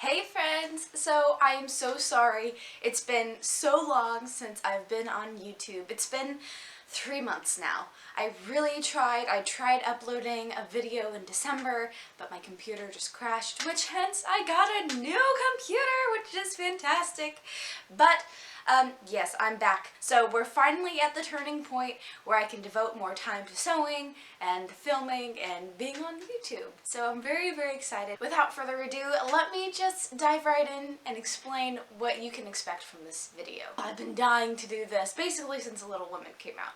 Hey friends! So I am so sorry. It's been so long since I've been on YouTube. It's been 3 months now. I really tried. I tried uploading a video in December, but my computer just crashed, which hence I got a new computer, which is fantastic. But yes, I'm back. So we're finally at the turning point where I can devote more time to sewing and filming and being on YouTube. So I'm very, very excited. Without further ado, let me just dive right in and explain what you can expect from this video. I've been dying to do this basically since Little Women came out.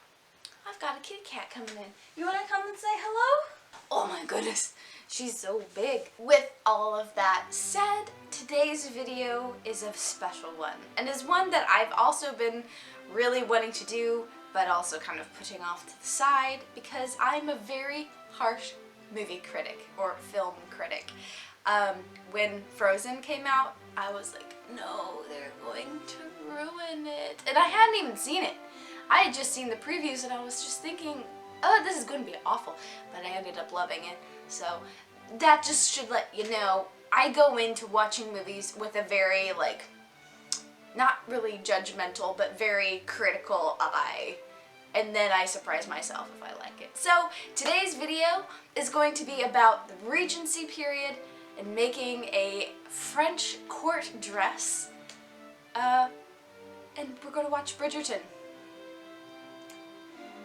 I've got a kitty cat coming in. You wanna come and say hello? Oh my goodness, she's so big. With all of that said, today's video is a special one, and is one that I've also been really wanting to do, but also kind of putting off to the side because I'm a very harsh movie critic, or film critic. When Frozen came out, I was like, no, they're going to ruin it. And I hadn't even seen it. I had just seen the previews and I was just thinking, oh, this is going to be awful. But I ended up loving it. So that just should let you know, I go into watching movies with a very, not really judgmental, but very critical eye. And then I surprise myself if I like it. So today's video is going to be about the Regency period and making a French court dress. And we're going to watch Bridgerton.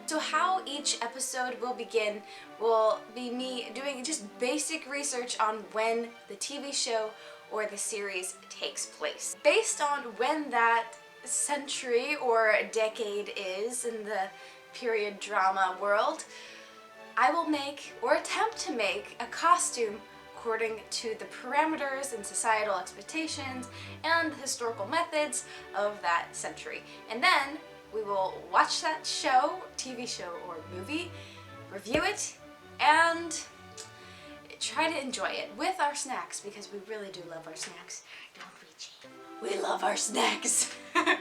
So how each episode will begin will be me doing just basic research on when the TV show or the series takes place. Based on when that century or decade is in the period drama world, I will make or attempt to make a costume according to the parameters and societal expectations and the historical methods of that century. And then we will watch that show, TV show or movie, review it, and try to enjoy it with our snacks, because we really do love our snacks. Don't we, Jane? We love our snacks. Yeah.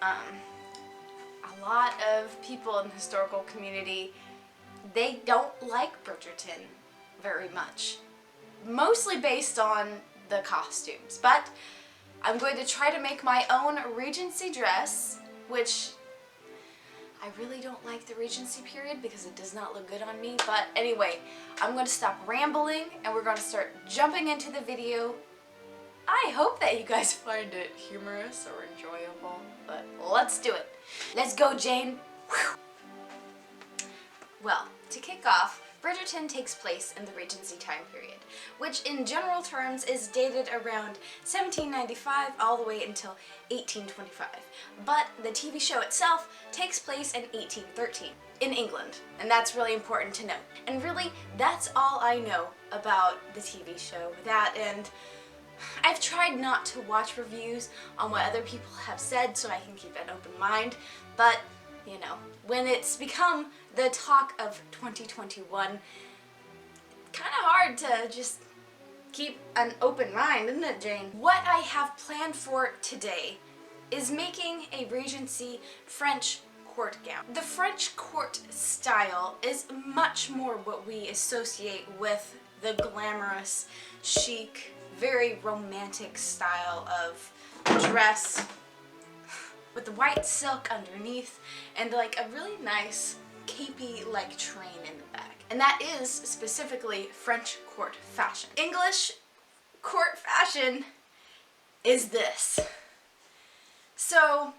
A lot of people in the historical community, they don't like Bridgerton very much. Mostly based on the costumes. But I'm going to try to make my own Regency dress, which I really don't like the Regency period because it does not look good on me. But anyway, I'm going to stop rambling and we're going to start jumping into the video. I hope that you guys find it humorous or enjoyable, but let's do it. Let's go, Jane. Whew. Well, to kick off, Bridgerton takes place in the Regency time period, which in general terms is dated around 1795 all the way until 1825. But the TV show itself takes place in 1813 in England, and that's really important to note. And really, that's all I know about the TV show. That, and I've tried not to watch reviews on what other people have said so I can keep an open mind, but you know, when it's become the talk of 2021, kind of hard to just keep an open mind, isn't it, Jane? What I have planned for today is making a Regency French court gown. The French court style is much more what we associate with the glamorous, chic, very romantic style of dress, with the white silk underneath and like a really nice capey like train in the back. And that is specifically French court fashion. English court fashion is this. So,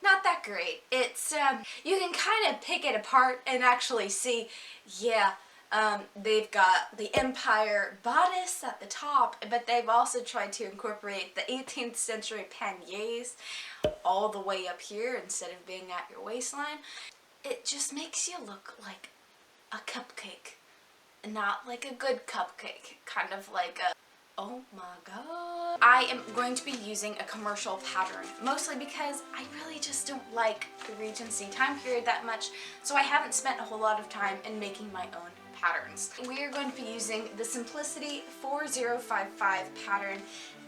not that great. It's, you can kind of pick it apart and actually see, yeah, they've got the Empire bodice at the top, but they've also tried to incorporate the 18th century panniers all the way up here instead of being at your waistline. It just makes you look like a cupcake. Not like a good cupcake, kind of like a, oh my god. I am going to be using a commercial pattern, mostly because I really just don't like the Regency time period that much, so I haven't spent a whole lot of time in making my own patterns. We are going to be using the Simplicity 4055 pattern,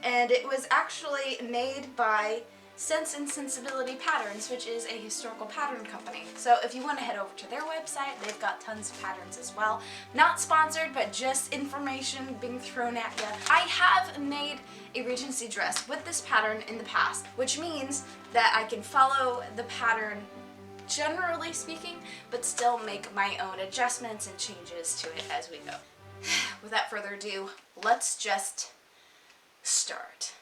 and it was actually made by Sense and Sensibility Patterns, which is a historical pattern company. So if you want to head over to their website, they've got tons of patterns as well. Not sponsored, but just information being thrown at you. I have made a Regency dress with this pattern in the past, which means that I can follow the pattern generally speaking, but still make my own adjustments and changes to it as we go. Without further ado, let's just start.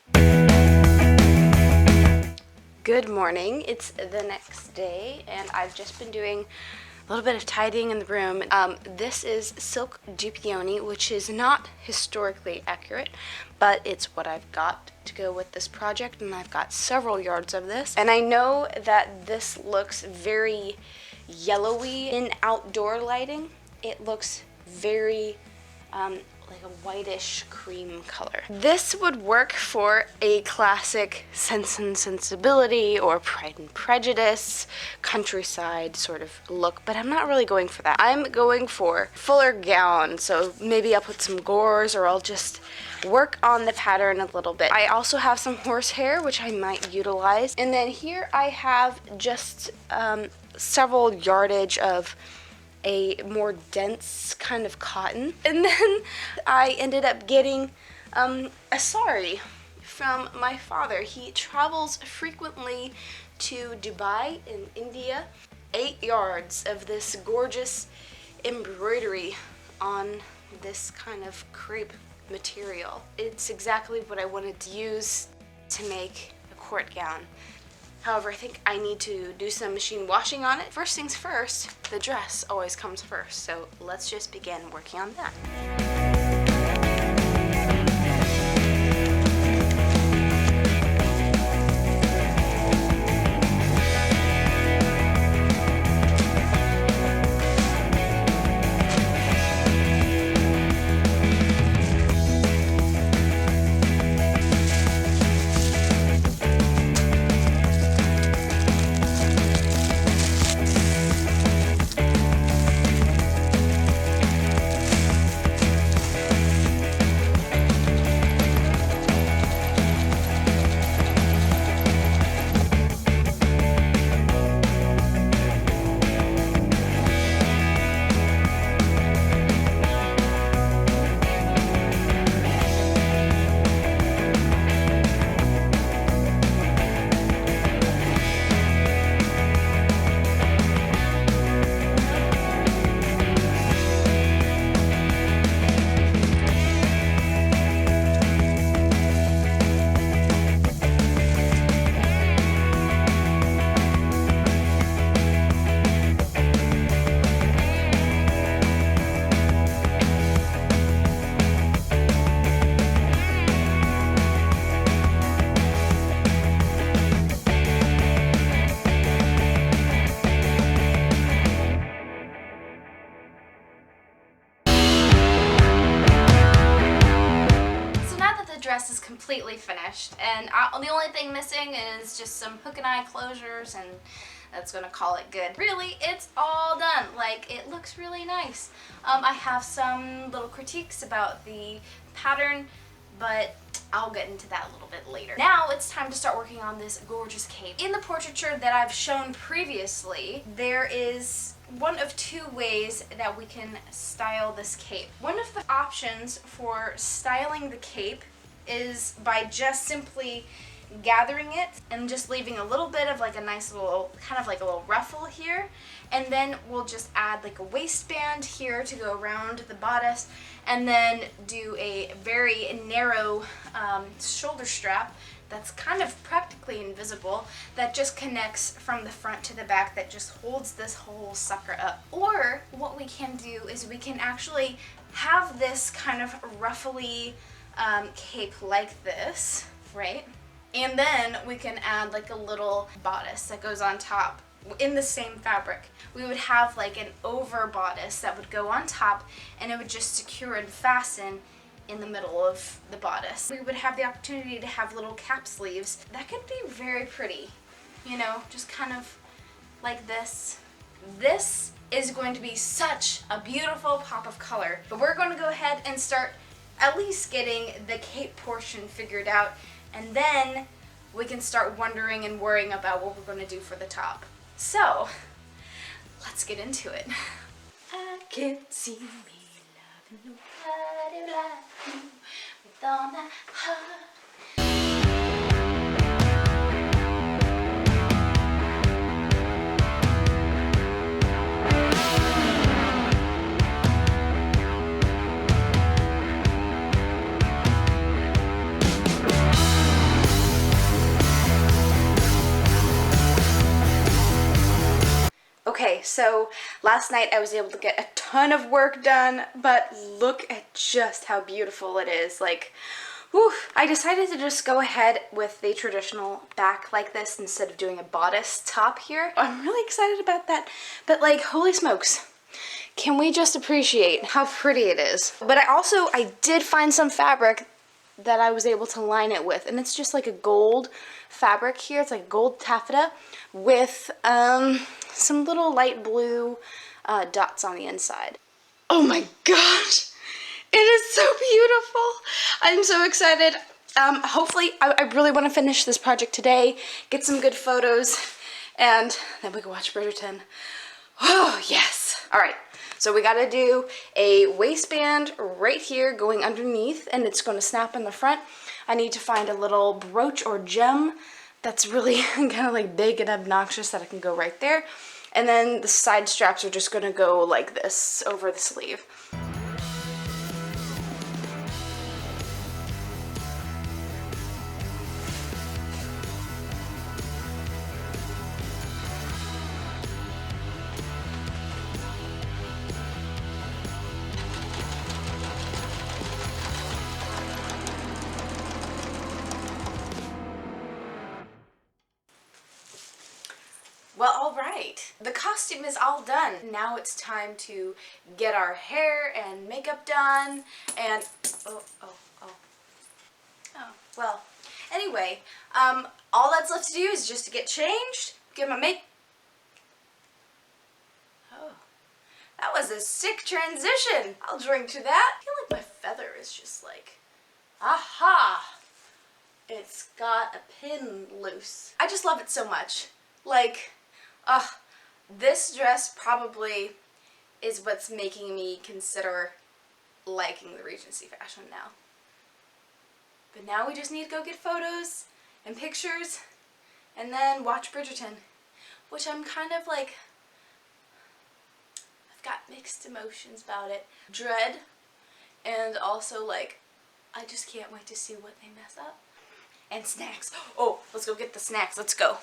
Good morning. It's the next day and I've just been doing a little bit of tidying in the room. This is silk dupioni, which is not historically accurate, but it's what I've got to go with this project, and I've got several yards of this. And I know that this looks very yellowy in outdoor lighting. It looks very like a whitish cream color. This would work for a classic Sense and Sensibility or Pride and Prejudice countryside sort of look, but I'm not really going for that. I'm going for fuller gown, so maybe I'll put some gores or I'll just work on the pattern a little bit. I also have some horsehair, which I might utilize. And then here I have just several yardage of a more dense kind of cotton. And then I ended up getting a sari from my father. He travels frequently to Dubai in India. 8 yards of this gorgeous embroidery on this kind of crepe material. It's exactly what I wanted to use to make a court gown. However, I think I need to do some machine washing on it. First things first, the dress always comes first, so let's just begin working on that. Dress is completely finished, and the only thing missing is just some hook and eye closures, and that's gonna call it good. Really, it's all done. Like, it looks really nice. I have some little critiques about the pattern, but I'll get into that a little bit later. Now it's time to start working on this gorgeous cape. In the portraiture that I've shown previously, there is one of 2 ways that we can style this cape. One of the options for styling the cape is by just simply gathering it and just leaving a little bit of like a nice little, kind of like a little ruffle here, and then we'll just add like a waistband here to go around the bodice, and then do a very narrow shoulder strap that's kind of practically invisible, that just connects from the front to the back, that just holds this whole sucker up. Or what we can do is we can actually have this kind of ruffly cape like this, right? And then we can add like a little bodice that goes on top in the same fabric. We would have like an over bodice that would go on top, and it would just secure and fasten in the middle of the bodice. We would have the opportunity to have little cap sleeves. That could be very pretty, you know, just kind of like this. This is going to be such a beautiful pop of color, but we're going to go ahead and start at least getting the cape portion figured out, and then we can start wondering and worrying about what we're going to do for the top. So, let's get into it. I can't see me loving nobody like you with all my heart. Okay, so last night I was able to get a ton of work done, but look at just how beautiful it is. Like, whew, I decided to just go ahead with the traditional back like this instead of doing a bodice top here. I'm really excited about that, but like, holy smokes. Can we just appreciate how pretty it is? But I did find some fabric that I was able to line it with, and it's just like a gold fabric here. It's like gold taffeta with some little light blue dots on the inside. Oh my gosh, it is so beautiful. I'm so excited. Hopefully, I really want to finish this project today, get some good photos, and then we can watch Bridgerton. Oh yes. All right. So we gotta do a waistband right here going underneath, and it's gonna snap in the front. I need to find a little brooch or gem that's really kind of like big and obnoxious that I can go right there. And then the side straps are just gonna go like this over the sleeve. Well, all right. The costume is all done. Now it's time to get our hair and makeup done, and well, anyway, all that's left to do is just to get changed, get my Oh, that was a sick transition. I'll drink to that. I feel like my feather is just like, aha! It's got a pin loose. I just love it so much. Like, this dress probably is what's making me consider liking the Regency fashion now. But now we just need to go get photos and pictures and then watch Bridgerton, which I'm kind of like, I've got mixed emotions about it. Dread, and also like, I just can't wait to see what they mess up. And snacks. Oh, let's go get the snacks. Let's go.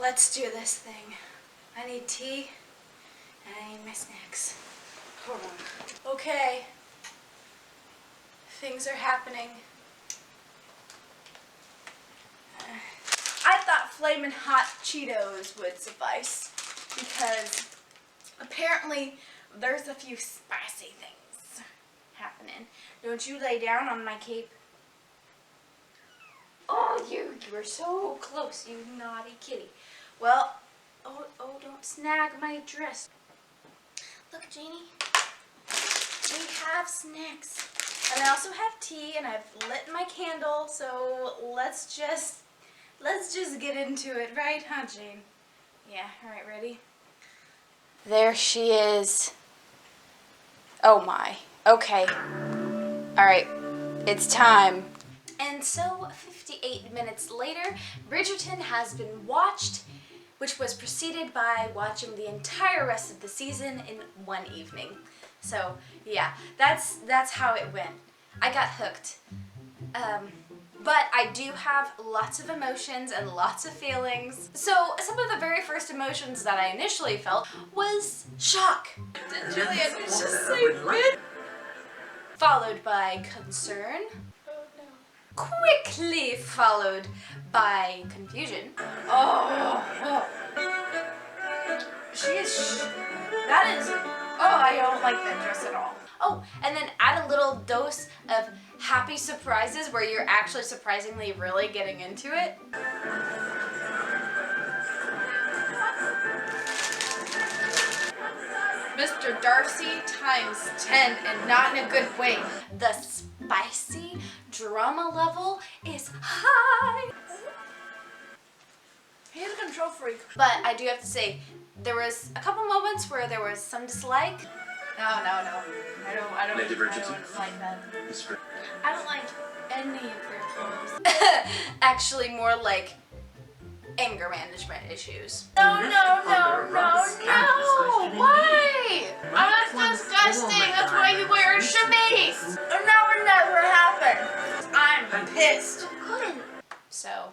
Let's do this thing. I need tea and I need my snacks. Hold on. Okay. Things are happening. I thought flamin' hot Cheetos would suffice because apparently there's a few spicy things happening. Don't you lay down on my cape. Oh, you were so close, you naughty kitty. Well, oh, don't snag my dress. Look, Janie, we have snacks. And I also have tea, and I've lit my candle, so let's just get into it, right, huh, Jane? Yeah, all right, ready? There she is. Oh my. Okay. All right, it's time. And so, 58 minutes later, Bridgerton has been watched, which was preceded by watching the entire rest of the season in one evening. So, yeah, that's how it went. I got hooked. But I do have lots of emotions and lots of feelings. So, some of the very first emotions that I initially felt was shock. Did Juliet just say bitch? Followed by concern. Quickly followed by confusion. Oh. I don't like that dress at all. Oh, and then add a little dose of happy surprises where you're actually surprisingly really getting into it. Mr. Darcy times 10 and not in a good way. The spicy drama level is high. He's a control freak. But I do have to say, there was a couple moments where there was some dislike. No. I don't Lady Bridgerton. like that. I don't like any of their clothes. Actually, more like anger management issues. No. Why? Oh, that's disgusting. That's why you wear a chemise. And that would never happen. I'm pissed. So,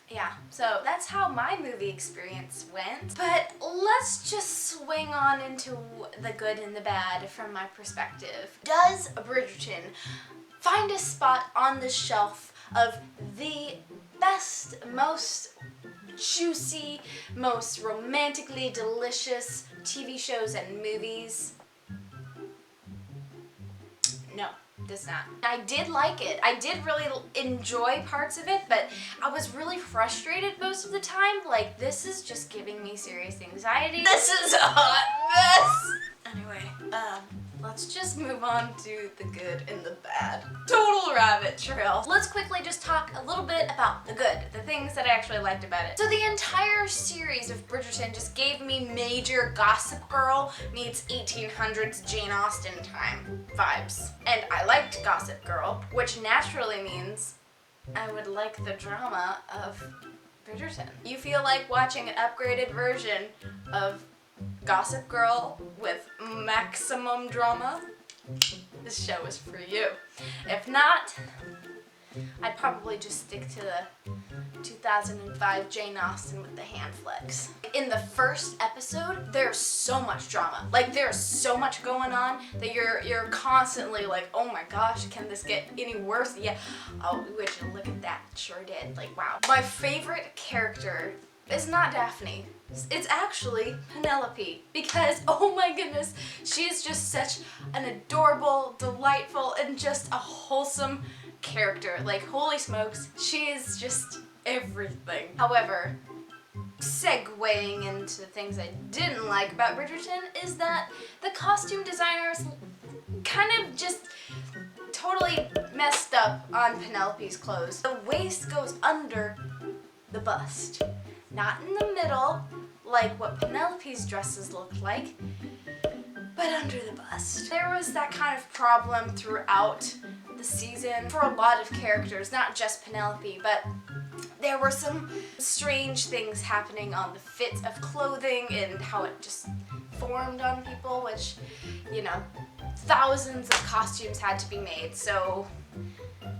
yeah, so that's how my movie experience went. But let's just swing on into the good and the bad from my perspective. Does Bridgerton find a spot on the shelf of the best, most juicy, most romantically delicious TV shows and movies? No. Does not. I did like it. I did really enjoy parts of it, but I was really frustrated most of the time. Like, this is just giving me serious anxiety. This is a hot mess! Anyway, let's just move on to the good and the bad. Total rabbit trail. Let's quickly just talk a little bit about the good, the things that I actually liked about it. So the entire series of Bridgerton just gave me major Gossip Girl meets 1800s Jane Austen time vibes. And I liked Gossip Girl, which naturally means I would like the drama of Bridgerton. You feel like watching an upgraded version of Gossip Girl with maximum drama? This show is for you. If not, I'd probably just stick to the 2005 Jane Austen with the hand flex. In the first episode, there's so much drama. Like, there's so much going on that you're constantly like, oh my gosh, can this get any worse? Yeah. Oh, would you look at that? Sure did. Like, wow. My favorite character is not Daphne. It's actually Penelope, because oh my goodness, she is just such an adorable, delightful, and just a wholesome character. Like, holy smokes, she is just everything. However, segueing into the things I didn't like about Bridgerton is that the costume designers kind of just totally messed up on Penelope's clothes. The waist goes under the bust, not in the middle like what Penelope's dresses looked like, but under the bust. There was that kind of problem throughout the season for a lot of characters, not just Penelope, but there were some strange things happening on the fit of clothing and how it just formed on people, which, you know, thousands of costumes had to be made, so,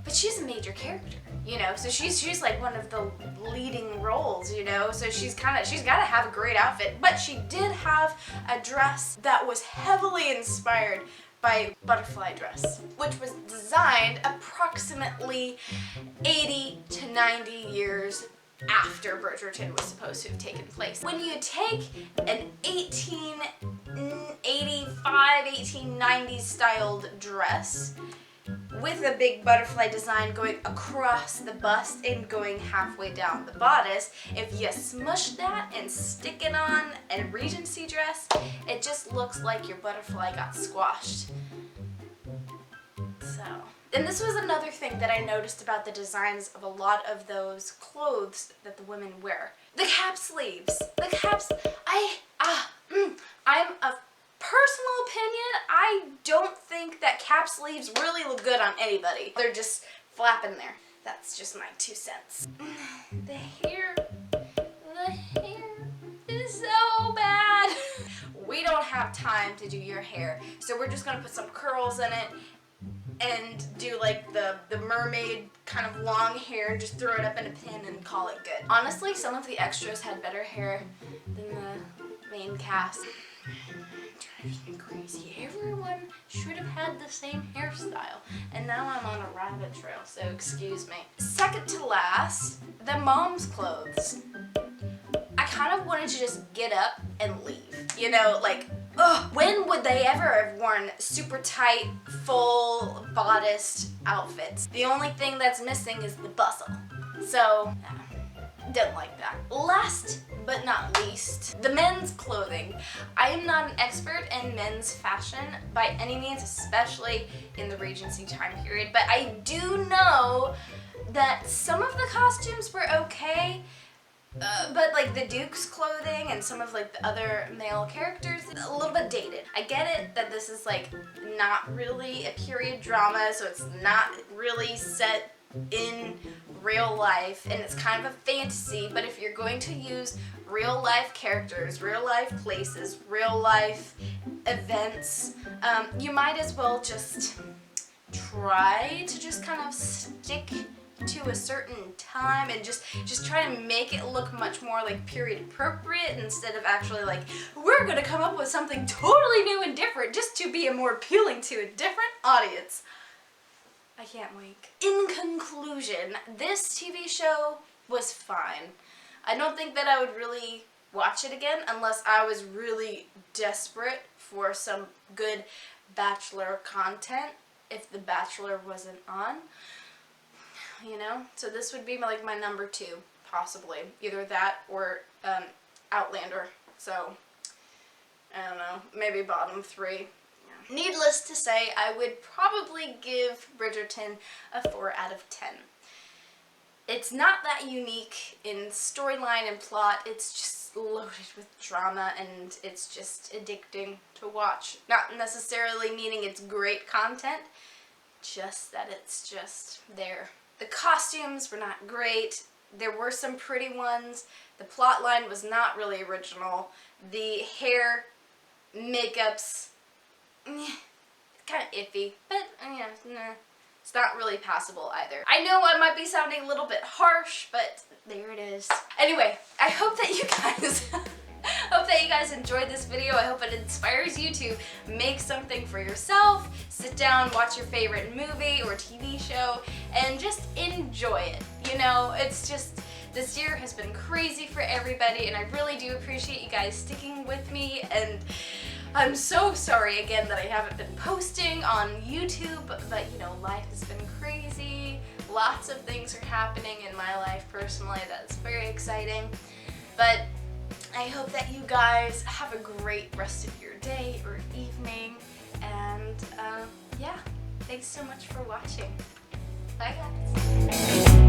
but she's a major character, you know, so she's like one of the leading roles, you know, so she's got to have a great outfit, but she did have a dress that was heavily inspired by Butterfly Dress, which was designed approximately 80 to 90 years after Bridgerton was supposed to have taken place. When you take an 1990s styled dress with a big butterfly design going across the bust and going halfway down the bodice. If you smush that and stick it on a regency dress, it just looks like your butterfly got squashed. So, and this was another thing that I noticed about the designs of a lot of those clothes that the women wear. The cap sleeves. The caps, I'm a personal opinion, I don't think that cap sleeves really look good on anybody. They're just flapping there. That's just my 2 cents. The hair is so bad. We don't have time to do your hair, so we're just gonna put some curls in it and do like the mermaid kind of long hair and just throw it up in a pin and call it good. Honestly, some of the extras had better hair than the main cast. Driving crazy. Everyone should have had the same hairstyle. And now I'm on a rabbit trail, so excuse me. Second to last, the mom's clothes. I kind of wanted to just get up and leave. You know, like, ugh, when would they ever have worn super tight, full bodiced outfits? The only thing that's missing is the bustle. So, didn't like that. Last but not least, the men's clothing. I am not an expert in men's fashion by any means, especially in the Regency time period, but I do know that some of the costumes were okay, but like the Duke's clothing and some of like the other male characters, a little bit dated. I get it that this is like not really a period drama, so it's not really set in real life and it's kind of a fantasy, but if you're going to use real life characters, real life places, real life events, you might as well just try to just kind of stick to a certain time and just try to make it look much more like period appropriate instead of actually like, we're gonna come up with something totally new and different just to be more appealing to a different audience. I can't wait. In conclusion, this TV show was fine. I don't think that I would really watch it again unless I was really desperate for some good Bachelor content if The Bachelor wasn't on. You know? So this would be like my number 2, possibly. Either that or Outlander. So, I don't know, maybe bottom 3. Needless to say, I would probably give Bridgerton a 4 out of 10. It's not that unique in storyline and plot, it's just loaded with drama and it's just addicting to watch. Not necessarily meaning it's great content, just that it's just there. The costumes were not great, there were some pretty ones, the plot line was not really original, the hair, makeups, kind of iffy, but yeah, nah, it's not really passable either. I know I might be sounding a little bit harsh, but there it is. Anyway, I hope that you guys enjoyed this video. I hope it inspires you to make something for yourself, sit down, watch your favorite movie or TV show, and just enjoy it. You know, it's just, this year has been crazy for everybody, and I really do appreciate you guys sticking with me, and I'm so sorry again that I haven't been posting on YouTube, but you know, life has been crazy. Lots of things are happening in my life personally that's very exciting. But I hope that you guys have a great rest of your day or evening. And yeah, thanks so much for watching. Bye guys.